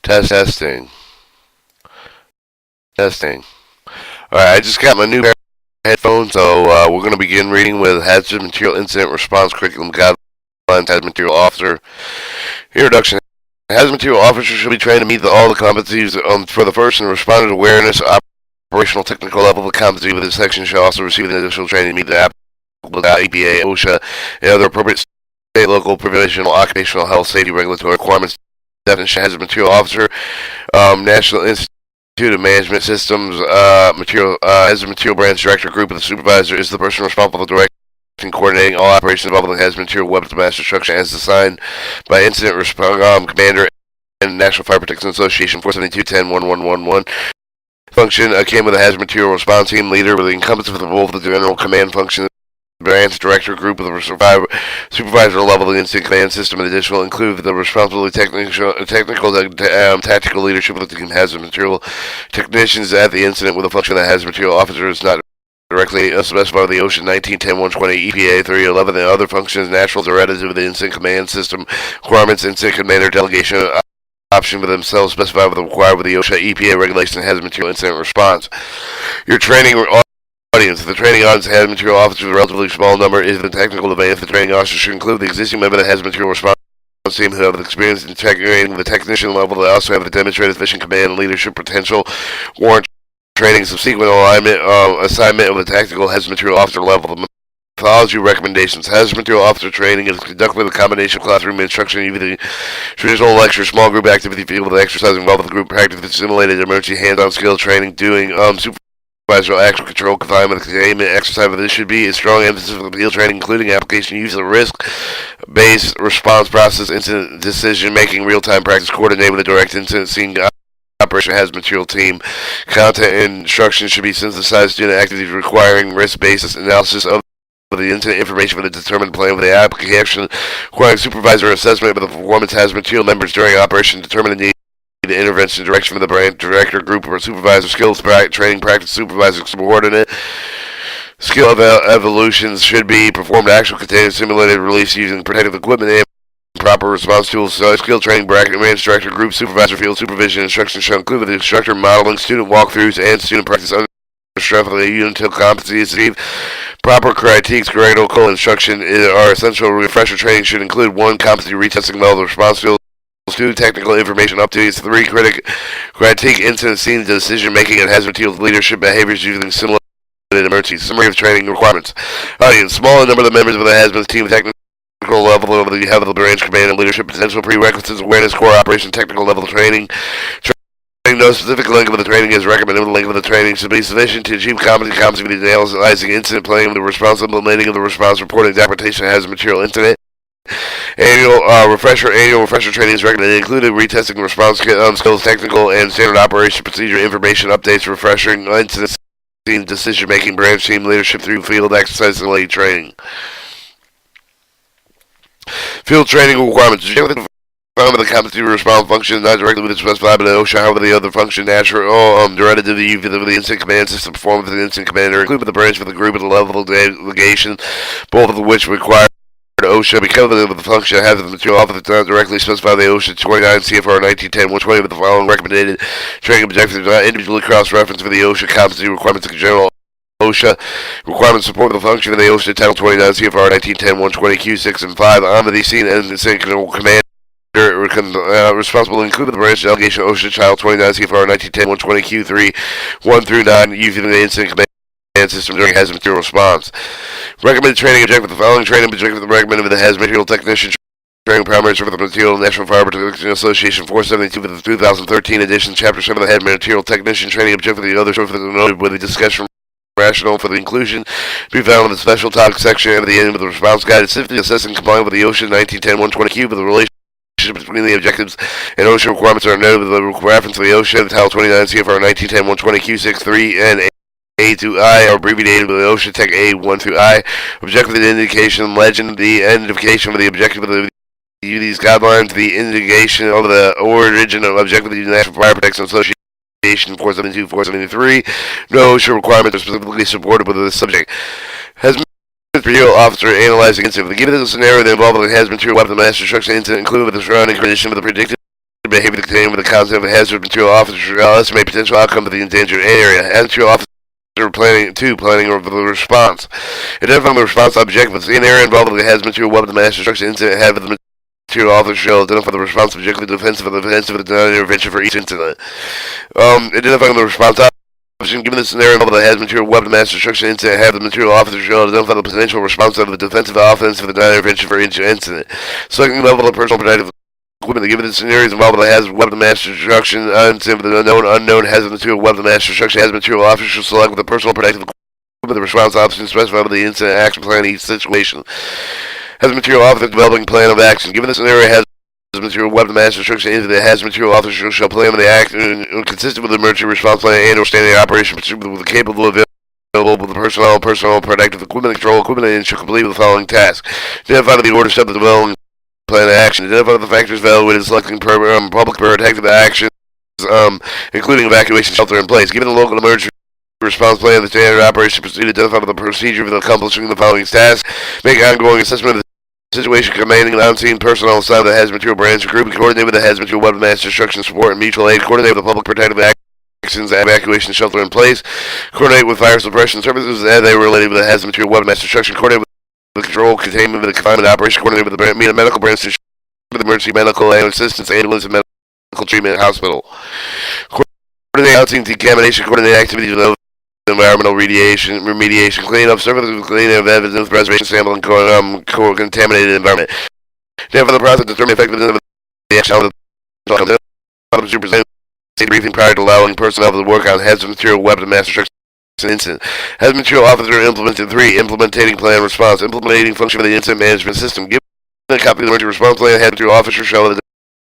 Testing. Testing. Alright, I just got my new headphones, so we're going to begin reading with Hazmat Material Incident Response Curriculum Guidelines, Hazmat Material Officer. Introduction. Hazmat Material Officer should be trained to meet all the competencies for the first and respondent awareness, operational technical level of competency within this section shall also receive additional training to meet the applicable EPA, OSHA, and other appropriate state, local, provincial, occupational health, safety, regulatory requirements. Definition: Hazmat Material Officer, National Institute of Management Systems, as a material branch director group of the supervisor is the person responsible for directing and coordinating all operations involved in the hazmat material weapons master structure as assigned by incident commander and National Fire Protection Association 472-10-1111. Function came with a hazmat material response team leader with the encompass of the role of the general command function. Branch director group of the supervisor level of the incident command system. In addition, will include the responsibility tactical leadership of the team hazard material technicians at the incident with a function that hazard material officer is not directly specified with the OSHA 1910-120 EPA 311 and other functions naturals are added to the incident command system requirements. Incident commander delegation option for themselves specified with the required with the OSHA EPA regulation hazard material incident response. Your training audience. The training audience has material officers with a relatively small number is the technical advantage. The training officer should include the existing member that has material response team who have the experience in integrating the technician level. They also have the demonstrated efficient command and leadership potential. Warrant training subsequent assignment of the tactical hazard material officer level. The methodology recommendations. Hazard material officer training is conducted with a combination of classroom instruction, either the traditional lecture, small group activity field with exercise involved with group practice, simulated emergency hands-on skill training, doing supervisor actual control confinement containment exercise. This should be a strong emphasis of the field training, including application use of risk-based response process, incident decision making, real-time practice coordinated with a direct incident scene operation has material team. Content and instruction should be synthesized student activities requiring risk-based analysis of the incident information for the determined plan with the application requiring supervisor assessment of the performance has material members during operation, determine the need the intervention direction from the branch director group or supervisor skills training practice supervisor subordinate skill evolutions should be performed actual contained simulated release using protective equipment and proper response tools. Skill training branch director group supervisor field supervision instruction shall include the instructor modeling student walkthroughs and student practice under strength of the until competency is achieved. Proper critiques critical instruction are essential. Refresher training should include 1 competency retesting level response tools, 2 technical information updates, 3 critique incident scene decision making and hazard materials leadership behaviors using simulated emergencies. Summary of training requirements. Audience: smaller number of the members of the hazmat team technical level of the head of the branch command and leadership potential prerequisites awareness core operation technical level training. No specific length of the training is recommended. The length of the training should be sufficient to achieve competency with the analyzing incident planning, the response implementing of the response reporting documentation hazard material incident. Annual refresher training is recommended, including retesting response skills, technical and standard operation procedure information updates, refreshing incident decision making, branch team leadership through field exercise and lead training. Field training requirements. The competency response function not directly within specified by the OSHA, however the other function natural directed to the incident command system performed with the incident commander, including the branch for the group at the level of delegation, both of which require OSHA because of the function has the material officer not directly specified by the OSHA 29 CFR 1910-120 with the following recommended training objectives not individually cross-reference for the OSHA competency requirements of general OSHA requirements support the function of the OSHA Title 29 CFR 1910-120 Q6 and 5 on the scene and incident command responsible include the branch delegation OSHA Title 29 CFR 1910-120 Q3 1 through 9 using the incident command system during hazmat material response. Recommended training objective. The following training objective recommended with the hazmat material technician training primary for the material National Fire Protection Association 472 for the 2013 edition, Chapter 7 of the hazmat material technician training objective. The other source noted with the discussion rationale for the inclusion to be found in the special topic section at the end of the response guide. Simply assessing compliance with the OSHA 1910-120 Q with the relationship between the objectives and OSHA requirements are noted with the reference to the OSHA Title 29 CFR 1910-120 Q6 3 and A to I are abbreviated with the OSHA Tech A 1 through I. Objective of the indication legend, the identification of the objective of these guidelines, the indication of the origin of objective of the National Fire Protection Association 472-473. No OSHA requirements are specifically supported with this subject. Hazmat material officer analyzing incident. Given the scenario that involved the hazmat material weapon mass destruction incident, including with the surrounding condition of the predicted behavior contained with the concept of hazardous material officer shall estimate potential outcome of the endangered area. Hazardous material officer planning of the response. Identifying the response objectives. In area involved with the hazardous material weapon mass destruction incident, have the material officer shall identify the response objective, the defensive, and the defensive, and the intervention for each incident. Identifying the response option. Given the scenario involved with the hazardous material weapon mass destruction incident, have the material officer shall identify the potential response of the defensive, offensive, and the intervention for each incident. Selecting the level of personal protective equipment. Given the scenarios involved with the hazard weapon mass destruction incident with the unknown hazard material weapon mass destruction, hazard material officer shall select with the personal protective equipment the response option specified with the incident action plan in each situation. Hazard material officer developing plan of action. Given the scenario hazard material weapon mass destruction incident, the hazard material officer shall plan the action consistent with the emergency response plan and or standard operation procedure with the capable available with the personal protective equipment, control equipment, and shall complete with the following tasks. Identify the order step of the development plan of action. Identify the factors evaluated in selecting public protective actions, including evacuation shelter in place. Given the local emergency response plan, the standard operation procedure, identify the procedure for accomplishing the following tasks. Make ongoing assessment of the situation, commanding and unseen personnel inside the hazard material branch group, coordinate with the hazard material weapon mass destruction support and mutual aid, coordinate with the public protective actions, evacuation shelter in place, coordinate with fire suppression services as they related with the hazard material weapon mass destruction, coordinate with the control, containment, of the confinement operation, coordinate with the medical branch to with emergency medical assistance, ambulance, and medical treatment hospital. Coordinate unseen decontamination, coordinate activities with environmental remediation, cleanup, services, cleaning of evidence, preservation, sampling, contaminated environment. Therefore, the process determine effectiveness of the action of the present safety briefing prior to allowing personnel to work on hazardous material weapon mass destruction incident. Hazardous material officer implemented 3. Implementing plan response. Implementing function of the incident management system. Given a copy of the emergency response plan, hazardous material officer shall identify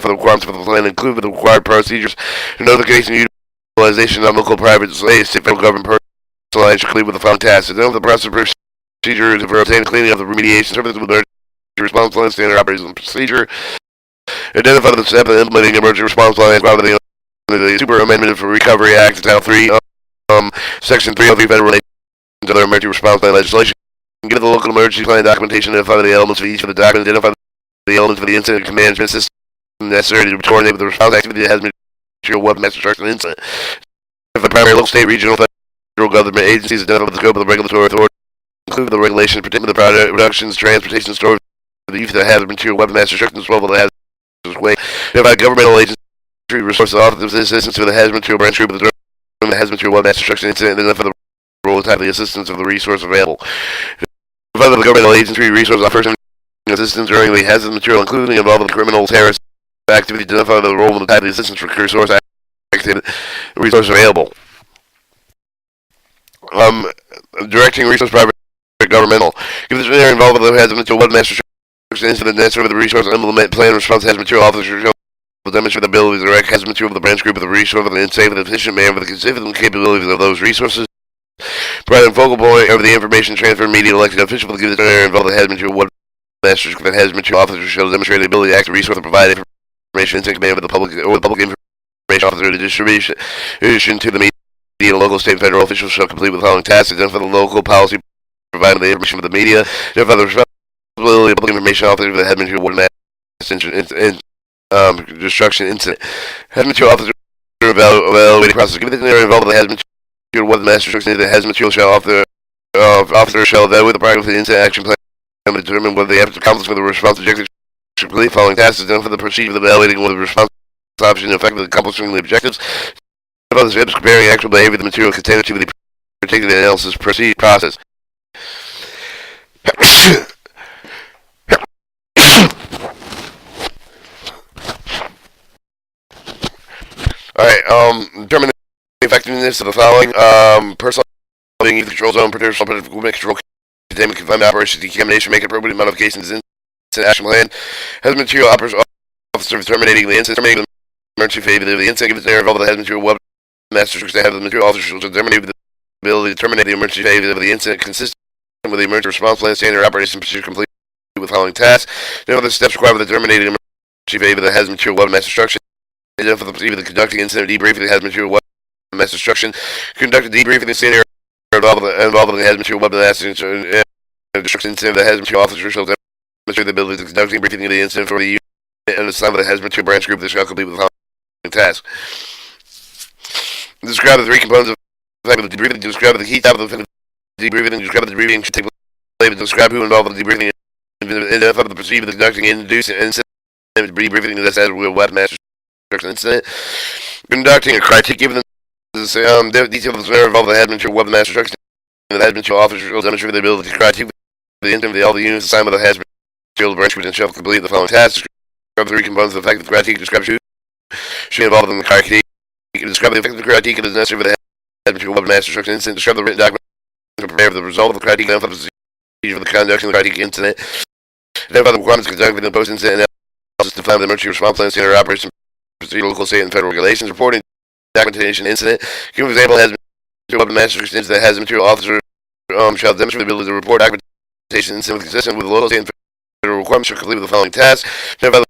the requirements for the plan, include the required procedures, notification, and utilization of local, private, state, federal government personnel should complete with the following tasks. Identify the process procedure for obtaining cleaning of the remediation services with emergency response plan, standard operating procedure. Identify the step of implementing emergency response plan as the Super Amendment for Recovery Act, Title 3, Section 3 of the Federal Relations to their emergency response plan legislation. Give the local emergency plan documentation, identify the elements of each of the documents, identify the elements of the incident management system necessary to coordinate with the response activity that has material weapon mass destruction incident. If the primary, local, state, regional, federal government agencies identify the scope of the regulatory authority, include the regulation pertaining to the productions, transportation, storage, the use of the hazard material weapon mass destruction as well as the hazardous waste. Identify governmental agency resources, office assistance to the hazard material branch group of the hazard material weapon mass destruction incident, and identify the role and type of the assistance of the resource available. Identify the governmental agency resources offer assistance during the hazard material, including involving criminal terrorist activity. Identify the role and the type of the assistance for resource activity resource available. Directing resource private governmental. If this area involved with the hazard material weapon mass destruction incident necessary with the resource implement plan response hazard material officer will demonstrate the ability to direct hazard material of the branch group of the resource of the safe and efficient manner with the significant capabilities of those resources. Providing focal point of the information transfer media elected official will give the area involved with the hazard material weapon mass destruction that hazard material officer shall demonstrate the ability to act the resource to provide information in command with the public or the public information officer to distribution to the media. Local, state, and federal officials shall complete with the following tasks. Identify the local policy providing the information for the media. Identify the responsibility of the public information officer for the hazard material weapon mass destruction incident. Hazard material officer evaluating process. Given the area involved with the hazard material weapon mass destruction incident, the hazard material officer shall evaluate the progress of the incident action plan and determine whether the accomplishment of the response objective should complete the following tasks. Identify the procedure of evaluating whether the response option effectively accomplishing the objectives. About the steps comparing actual behavior of the material contained to the particular analysis process. Alright, determine the effectiveness of the following. Personal being either control zone, personal equipment control, containment, confinement, operation, decontamination, make appropriate modifications in action plan. Has material officer terminating the incident, terminating the emergency phase of the incident, if it's there involved with the hazard material weapon master to have the material officer shall determine the ability to terminate the emergency phase of the incident consistent with the emergency response plan, standard operation procedure complete with the following tasks. Know the steps required for the terminating emergency phase of the hazard material weapon mass destruction. Identify the procedure of the conducting incident debriefing the hazard material weapon mass destruction. Conduct a debriefing the standard involved in the hazard material weapon mass destruction incident. The hazard material officer shall demonstrate the ability to conduct a debriefing of the incident for the and assigned with the Hazmat material branch group that shall complete with the following task. Describe the three components of effective debriefing. Describe the key type of effective debriefing. Describe the debriefing should take place. Describe who involved in the debriefing. Identify the procedure of conducting and inducing incident debriefing. That's as with weapon master incident. Conducting a critique given the detail of the scenario involved the Hazmat material weapon master instruction. The Hazmat material officers will demonstrate the ability to critique the intent of all the units assigned by the Hazmat material branch group and shall complete the following tasks. Describe the three components of effective critique. Describe who should be involved in the critique. Describe the effective critique that is necessary for the Hazmat material weapon master instruction incident. Describe the written document to prepare for the result of the critique. Identify the procedure for the conduct of the critique incident. Identify the requirements conducted in the post-incident analysis to define the emergency response plan, standard operation procedure, local, state, and federal regulations. Reporting documentation incident. Give an example: Hazmat material weapon master incident that has material officer shall demonstrate the ability to report documentation incident consistent with the local, state, and federal requirements. Shall complete with the following tasks. Identify the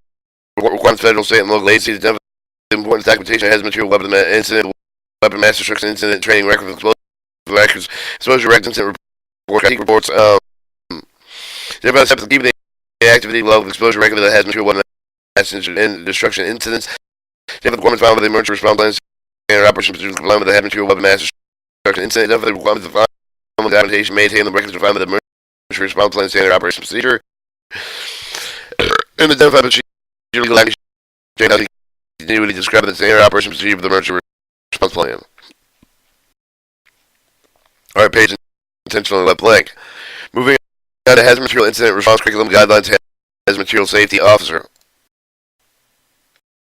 requirements federal, state, and local agencies. Identify the important documentation has material weapon incident, weapon master instruction incident, training record with explosive records, exposure records, incident reports. Identify the steps to keep the activity level of exposure record that has material weapon master destruction incidents. Identify the requirements found with the emergency response plan, standard operation procedures complying with the material weapon master destruction incident. Identify the requirements of the documentation maintain the records defined with the emergency response plan, standard operation procedure. And identify the legal action continually describe the standard operation procedure of the emergency response plan. Alright, page intentionally left blank. Moving on to Hazmat material incident response curriculum guidelines. Hazmat material safety officer.